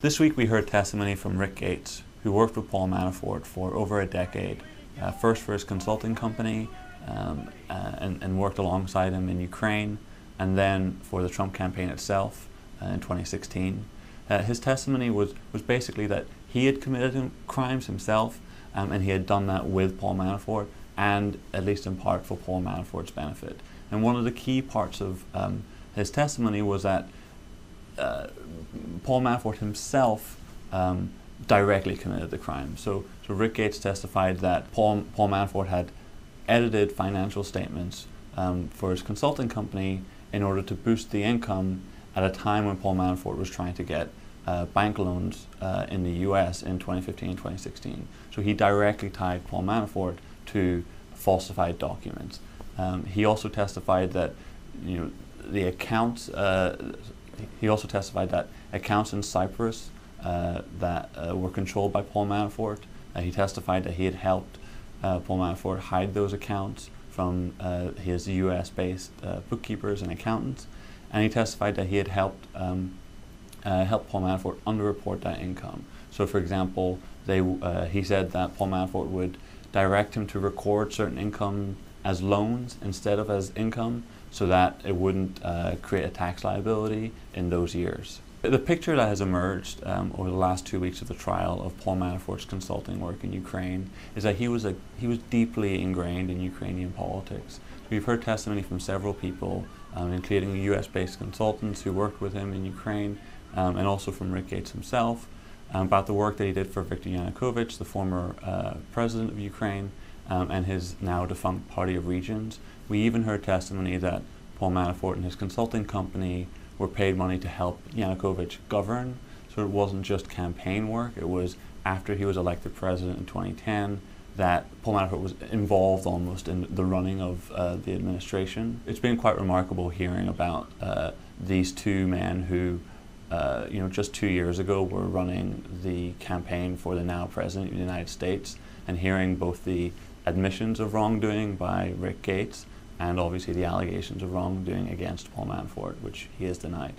This week we heard testimony from Rick Gates, who worked with Paul Manafort for over a decade, first for his consulting company and worked alongside him in Ukraine, and then for the Trump campaign itself in 2016. His testimony was basically that he had committed crimes himself, and he had done that with Paul Manafort, and at least in part for Paul Manafort's benefit. And one of the key parts of his testimony was that Paul Manafort himself directly committed the crime. So Rick Gates testified that Paul Manafort had edited financial statements for his consulting company in order to boost the income at a time when Paul Manafort was trying to get bank loans in the US in 2015 and 2016. So he directly tied Paul Manafort to falsified documents. He also testified that the accounts he also testified that accounts in Cyprus that were controlled by Paul Manafort. He testified that he had helped Paul Manafort hide those accounts from his US-based bookkeepers and accountants. And he testified that he had helped Paul Manafort underreport that income. So, for example, he said that Paul Manafort would direct him to record certain income as loans instead of as income, so that it wouldn't create a tax liability in those years. The picture that has emerged over the last 2 weeks of the trial of Paul Manafort's consulting work in Ukraine is that he was deeply ingrained in Ukrainian politics. We've heard testimony from several people, including US-based consultants who worked with him in Ukraine, and also from Rick Gates himself, about the work that he did for Viktor Yanukovych, the former president of Ukraine, and his now defunct Party of Regions. We even heard testimony that Paul Manafort and his consulting company were paid money to help Yanukovych govern. So it wasn't just campaign work, it was after he was elected president in 2010 that Paul Manafort was involved almost in the running of the administration. It's been quite remarkable hearing about these two men who just 2 years ago were running the campaign for the now president of the United States, and hearing both the admissions of wrongdoing by Rick Gates and obviously the allegations of wrongdoing against Paul Manafort, which he has denied.